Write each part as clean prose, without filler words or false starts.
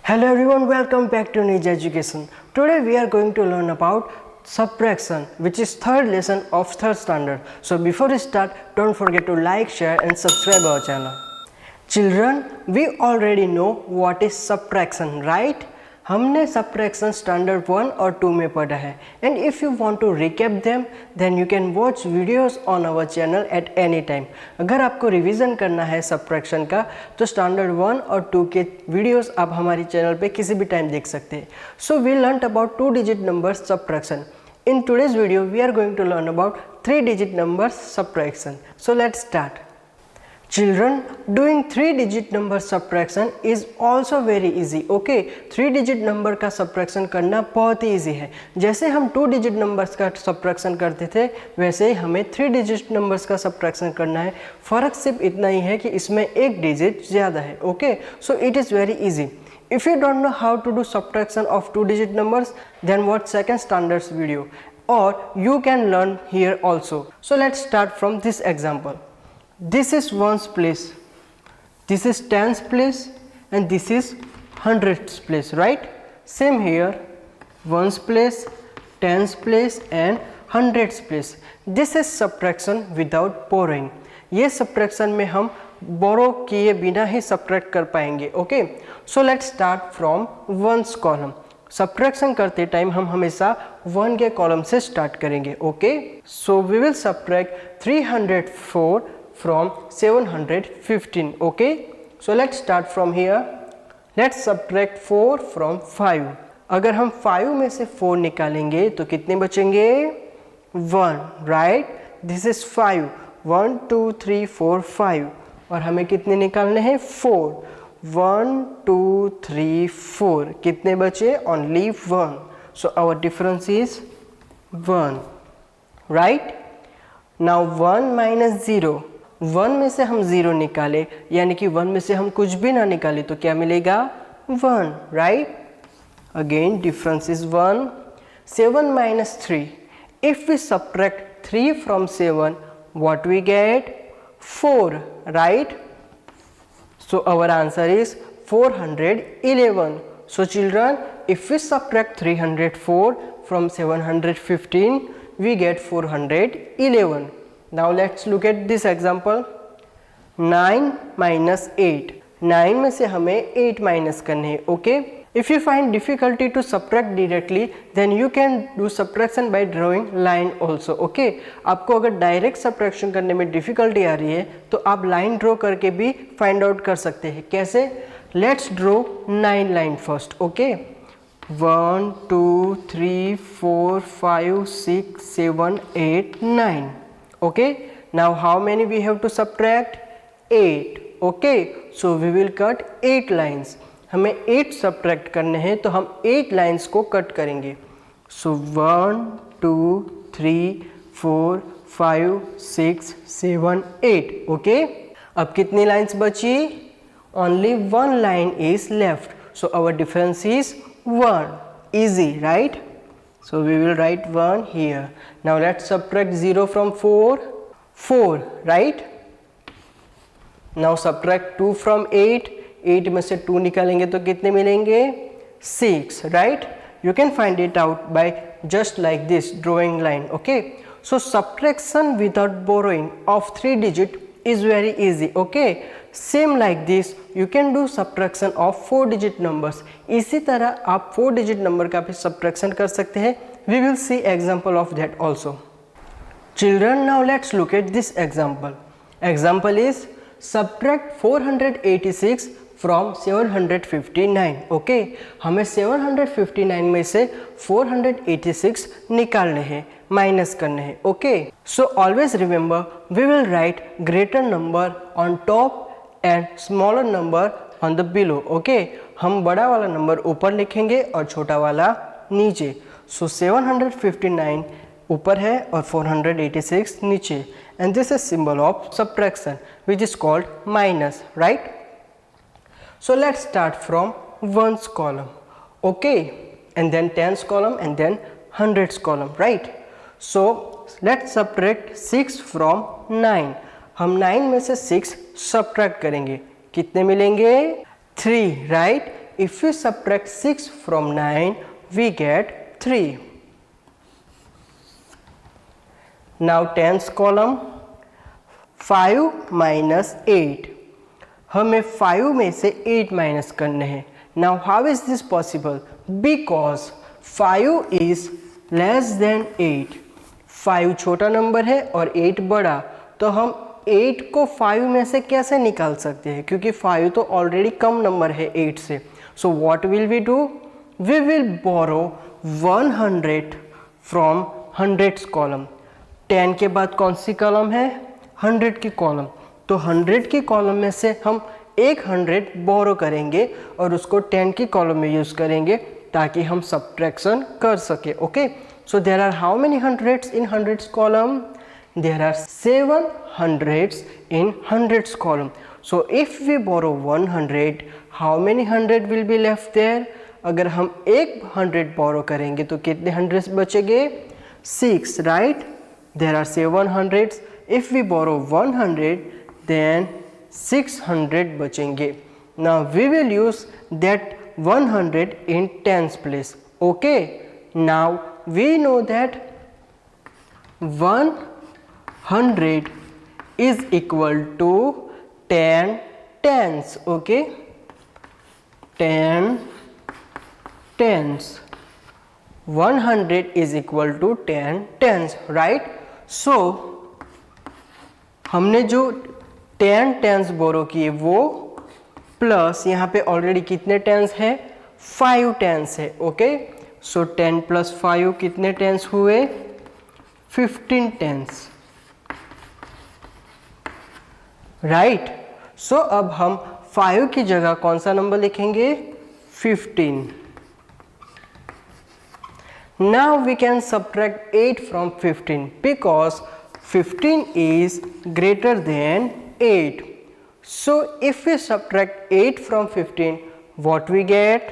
Hello everyone, welcome back to Niche Education. Today we are going to learn about subtraction, which is third lesson of third standard. So before we start, don't forget to like, share and subscribe our channel. Children, we already know what is subtraction, right? हमने subtraction standard 1 और 2 में पढ़ा है. And if you want to recap them, then you can watch videos on our channel at any time. अगर आपको revision करना है subtraction का तो standard 1 और 2 के videos आप हमारी चैनल पे किसी भी टाइम देख सकते हैं. So we learned about 2-digit numbers subtraction. In today's video, we are going to learn about 3-digit numbers subtraction. So let's start. Children, doing 3-digit number subtraction is also very easy. Okay, 3-digit number का subtraction करना बहुत ही easy है. जैसे हम 2-digit numbers का subtraction करते थे वैसे ही हमें 3-digit numbers का subtraction करना है. फर्क सिर्फ इतना ही है कि इसमें एक digit ज़्यादा है. Okay, so it is very easy. If you don't know how to do subtraction of 2-digit numbers, then watch second standards video, or you can learn here also. So let's start from this example. This is ones place, this is tens place, and this is hundreds place, right? Same here, ones place, tens place and hundreds place. This is subtraction without borrowing. ये subtraction में हम borrow किए बिना ही subtract कर पाएंगे. Okay, so let's start from ones column. Subtraction करते time हम हमेशा 1 के कॉलम से स्टार्ट करेंगे. Okay, so we will subtract 304 from 715. Okay, so let's start from here. Let's subtract 4 from 5. अगर हम 5 में से 4 निकालेंगे तो कितने बचेंगे? 1, right? This is 5. 1 2 3 4 5 और हमें कितने निकालने हैं? 4. 1 2 3 4 कितने बचे? Only 1. So our difference is 1, right? Now 1 minus 0. 1 में से हम 0 निकाले यानी कि 1 में से हम कुछ भी ना निकाले तो क्या मिलेगा? 1, right? Again difference is 1. 7 minus 3. If we subtract 3 from 7, what we get? 4, right? So our answer is 411. So children, if we subtract 304 from 715, we get 411. Now let's look at this example. 9 minus 8. 9 में से हमें 8 minus करने हैं. Okay, if you find difficulty to subtract directly, then you can do subtraction by drawing line also. Okay, आपको अगर direct subtraction करने में difficulty आ रही है तो आप line draw करके भी find out कर सकते हैं. कैसे? Let's draw 9 line first. Okay, 1 2 3 4 5 6 7 8 9. Okay, now how many we have to subtract? 8. Okay, so we will cut 8 lines. हमें 8 subtract करने हैं तो हम 8 lines को cut करेंगे. So 1 2 3 4 5 6 7 8. Okay, अब कितनी lines बची? Only 1 line is left. So our difference is 1. Easy, right? So we will write 1 here. Now let's subtract 0 from 4. 4, right? Now subtract 2 from 8. 8 में से 2 निकालेंगे तो कितने मिलेंगे? 6, right? You can find it out by just like this drawing line. Okay, so subtraction without borrowing of 3-digit is very easy. Okay, same like this you can do subtraction of 4-digit numbers. इसी तरह आप 4-digit number का भी subtraction कर सकते हैं. We will see example of that also. Children, now let's look at this example. Example is subtract 486 from 759. Okay, हमें 759 में से 486 निकालने हैं, माइनस करने हैं. Okay, so always remember we will write greater number on top and smaller number on the below. Okay, हम बड़ा वाला नंबर ऊपर लिखेंगे और छोटा वाला नीचे. So 759 ऊपर है और 486 नीचे. And this is symbol of subtraction which is called minus, right? So let's start from ones column. Okay, and then tens column and then hundreds column, right? So let's subtract 6 from 9. हम 9 में से 6 subtract करेंगे. कितने मिलेंगे? 3, right? If we subtract 6 from 9, we get 3. Now tens column, 5 minus 8. हमें 5 में से 8 minus करने हैं. Now how is this possible? Because 5 is less than 8. 5 छोटा नंबर है और 8 बड़ा, तो हम 8 को 5 में से कैसे निकाल सकते हैं, क्योंकि 5 तो ऑलरेडी कम नंबर है 8 से. So what will we do? We will borrow 100 from hundreds column. 10 के बाद कौन सी कॉलम है? 100 की कॉलम. तो 100 की कॉलम में से हम 100 बोरो करेंगे और उसको 10 की कॉलम में यूज़ करेंगे ताकि हम सब्ट्रैक्शन कर सके. Okay, so there are how many hundreds in hundreds column? There are 7 hundreds in hundreds column. So if we borrow 100, how many 100 will be left there? अगर हम 100 बोरो करेंगे तो कितने हंड्रेड्स बचेंगे? 6, right? There are 7 hundreds. If we borrow 100, then 600 बचेंगे. Now we will use that 100 in tens place. Okay, now we know that 100 is equal to 10 tens. Okay, 10 tens. 100 is equal to 10 tens, right? So हमने जो 10 tense बोरो किए वो plus यहाँ पे already कितने tense है? 5 tense है. ओके, सो 10 plus 5 कितने टेंस हुए? 15 टेंस, राइट? सो अब हम 5 की जगह कौन सा नंबर लिखेंगे? 15. Now we can subtract 8 from 15 because 15 is greater than 8. So if we subtract 8 from 15, what we get?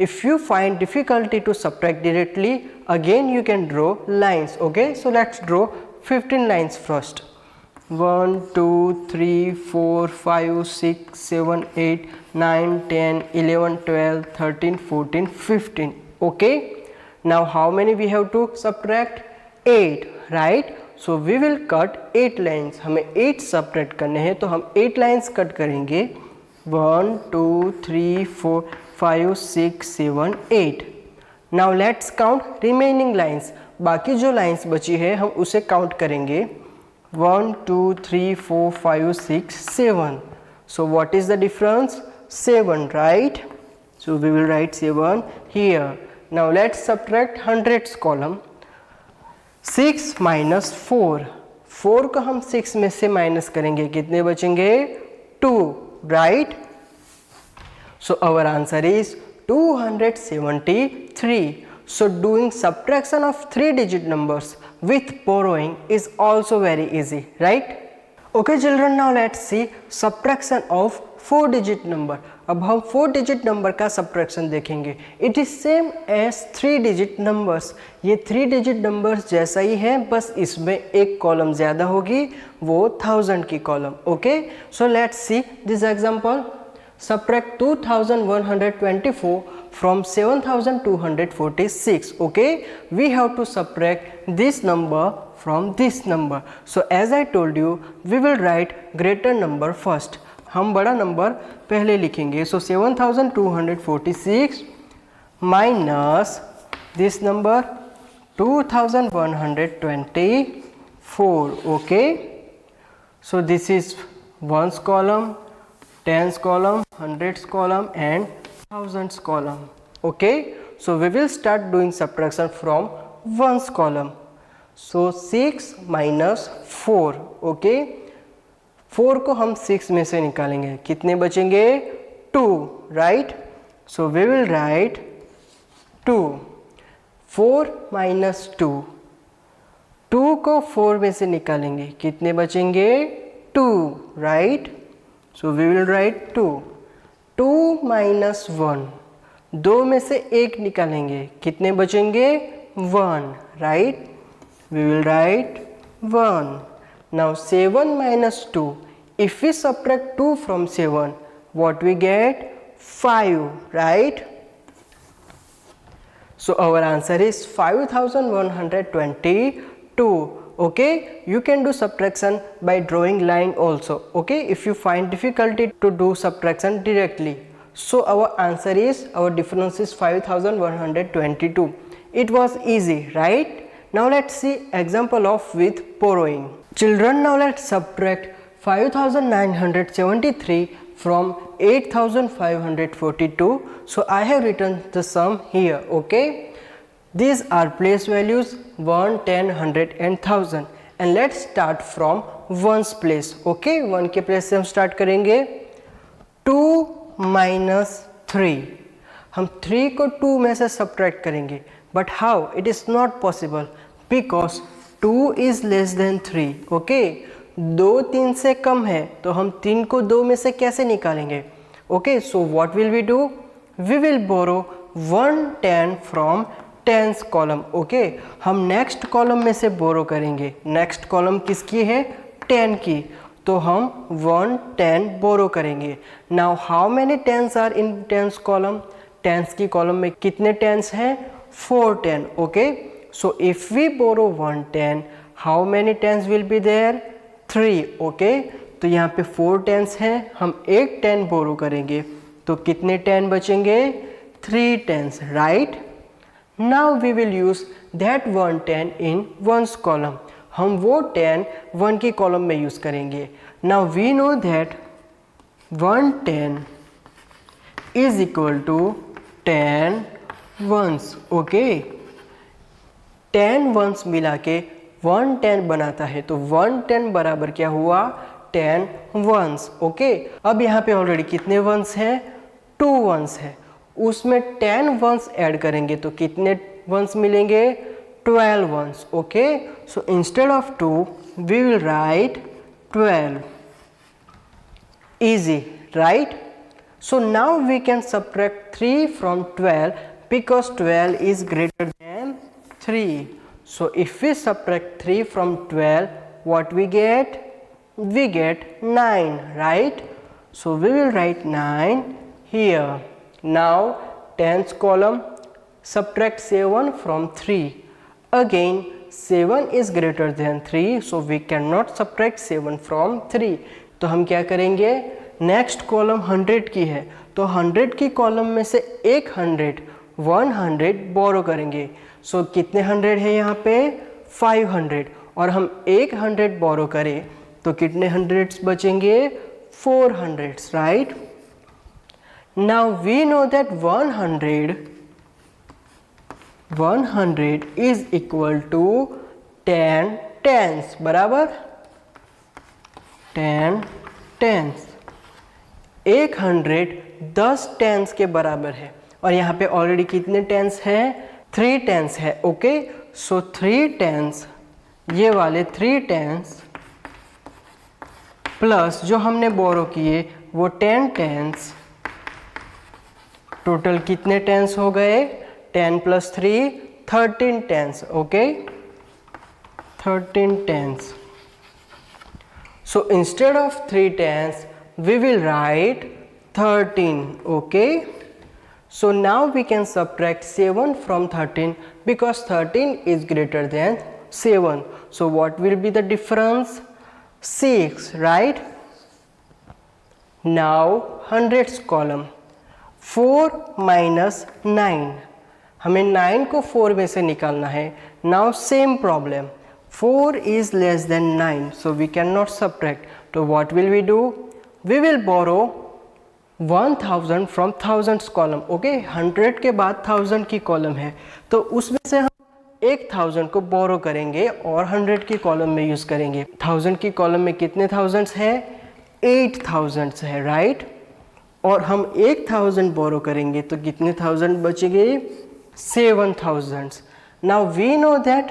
If you find difficulty to subtract directly, again you can draw lines. Okay, so let's draw 15 lines first. 1 2 3 4 5 6 7 8 9 10 11 12 13 14 15. Okay, now how many we have to subtract? 8, right? So we will cut 8 lines. हमें 8 subtract करने हैं तो हम 8 lines cut करेंगे. 1 2 3 4 5 6 7 8. Now let's count remaining lines. बाकी जो lines बची है हम उसे काउंट करेंगे. 1 2 3 4 5 6 7. So what is the difference? 7, right? So we will write 7 here. Now let's subtract hundreds column. 6 minus 4. 4 को हम 6 में से माइनस करेंगे, कितने बचेंगे? 2, right? So our answer is 273. So doing subtraction of 3 digit numbers with borrowing is also very easy, right? Okay children, now let's see subtraction of 4 digit number. अब हम 4 digit number का subtraction देखेंगे. It is same as 3 digit numbers. ये 3 digit numbers जैसा ही है, बस इसमें एक कॉलम ज़्यादा होगी, वो 1000 की column. Okay, so let's see this example. Subtract 2124 from 7246. Okay, we have to subtract this number from this number. So as I told you, we will write greater number first. हम बड़ा number पहले लिखेंगे. So 7246 minus this number 2124. Okay, so this is ones column, tens column, hundreds column and thousands column. Okay, so we will start doing subtraction from ones column. So 6 minus 4. Okay, 4 को हम 6 में से निकालेंगे, कितने बचेंगे? 2, right? So we will write 2. 4 minus 2. 2 को 4 में से निकालेंगे, कितने बचेंगे? 2, right? So we will write 2. 2 minus 1. 2 में से 1 निकालेंगे, कितने बचेंगे? 1, right? We will write 1. Now 7 minus 2. If we subtract 2 from 7, what we get? 5, right? So our answer is 5122. Okay, you can do subtraction by drawing line also. Okay, if you find difficulty to do subtraction directly. So our answer is, our difference is 5122. It was easy, right? Now let's see example of with borrowing. Children, now let's subtract 5973 from 8542. So I have written the sum here. Okay, these are place values 1, 10, 100 and 1000, and let's start from ones place. Okay, 1 के place से हम start करेंगे. 2 minus 3, हम 3 को 2 में से subtract करेंगे, but how? It is not possible because 2 is less than 3. Okay, 2 3 से कम है, तो हम 3 को 2 में से कैसे निकालेंगे? Okay, so what will we do? We will borrow 110 from tens column. Okay, हम नेक्स्ट कॉलम में से बोरो करेंगे. नेक्स्ट कॉलम किसकी है? 10 की, तो हम 110 बोरो करेंगे. Now how many tens are in tens column? Tens की कॉलम में कितने टेंस हैं? 410. Okay, so if we borrow 110, how many tens will be there? 3. Okay, तो यहाँ पे 4 टेंस हैं, हम एक 10 बोरो करेंगे, तो कितने 10 बचेंगे? 3 tens, right? Now we will use that 110 in ones column. हम वो 10 1 की कॉलम में यूज करेंगे. Now we know that 110 is equal to 10 ones. Okay, 10 ones मिला के 110 बनाता है, तो 110 बराबर क्या हुआ? 10 वंस. ओके, अब यहाँ पे ऑलरेडी कितने वंस हैं? 2 वंस है, उसमें 10 वंस ऐड करेंगे तो कितने वंस मिलेंगे? 12 ones. Okay, so instead of 2 we will write 12. easy, right? So now we can subtract 3 from 12 because 12 is greater than 3. So if we subtract 3 from 12, what we get? We get 9, right? So we will write 9 here. Now 10th column, subtract 7 from 3. Again 7 is greater than 3, so we cannot subtract 7 from 3. तो हम क्या करेंगे? Next column 100 की है, तो 100 की column में से एक 100 बोरो करेंगे. सो कितने 100 है यहाँ पे? 500. और हम एक 100 बोरो करें तो कितने 100s बचेंगे? 400s, right? Now we know that 100 is equal to 10 tens. बराबर? 10 टेंस. 100 10 टेंस के बराबर है, और यहाँ पे ऑलरेडी कितने टेंस हैं? 3 टेंस है. ओके, सो 3 टेंस, ये वाले 3 टेंस प्लस जो हमने बोरो किए वो 10 टेंस, टोटल कितने टेंस हो गए? 10 + 3 13 tens. Okay, 13 tens. So instead of 3 tens, we will write 13. Okay, so now we can subtract 7 from 13 because 13 is greater than 7. So what will be the difference? 6, right? Now 100th column, 4 minus 9. हमें 9 को 4 में से निकालना है. Now same problem, 4 is less than 9, so we cannot subtract. So what will we do? We will borrow 1000 from thousands column. Okay, 100 के बाद 1000 की column है, तो उसमें से हम 1000 को बोरो करेंगे और 100 की कॉलम में यूज करेंगे. 1000 की कॉलम में कितने थाउजेंड्स है? 8000 है, राइट? और हम 1000 बोरो करेंगे तो कितने 1000 बचेंगे? 7000. Now we know that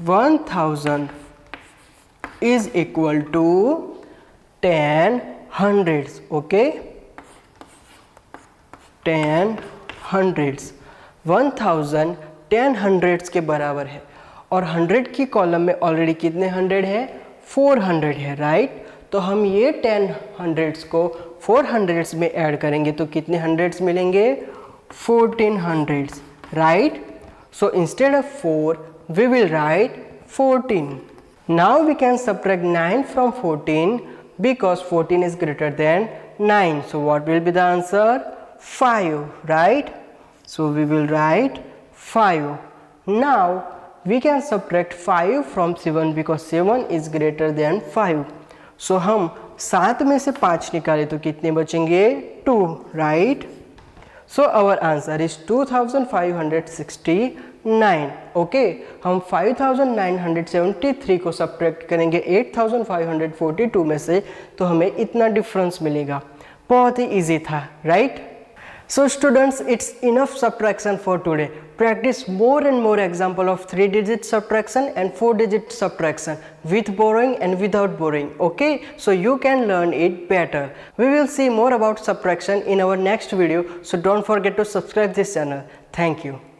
1000 is equal to 10 hundreds. Okay, 10 hundreds. 1000 10 hundreds के बराबर है, और 100 की कॉलम में ऑलरेडी कितने 100 है? 400 है, राइट? तो हम ये 10 हंड्रेड्स को 4 हंड्रेड्स में ऐड करेंगे तो कितने हंड्रेड्स मिलेंगे? 14 hundreds, right? So instead of 4 we will write 14. Now we can subtract 9 from 14 because 14 is greater than 9. So what will be the answer? 5, right? So we will write 5. Now we can subtract 5 from 7 because 7 is greater than 5. So हम 7 में से 5 निकालें तो कितने बचेंगे? 2, right? So our answer is 2569. Okay, हम 5973 को subtract करेंगे 8542 में से तो हमें इतना डिफरेंस मिलेगा। बहुत ही इजी था, right? So students, it's enough subtraction for today. Practice more and more example of 3-digit subtraction and 4-digit subtraction with borrowing and without borrowing. Okay, so you can learn it better. We will see more about subtraction in our next video. So don't forget to subscribe this channel. Thank you.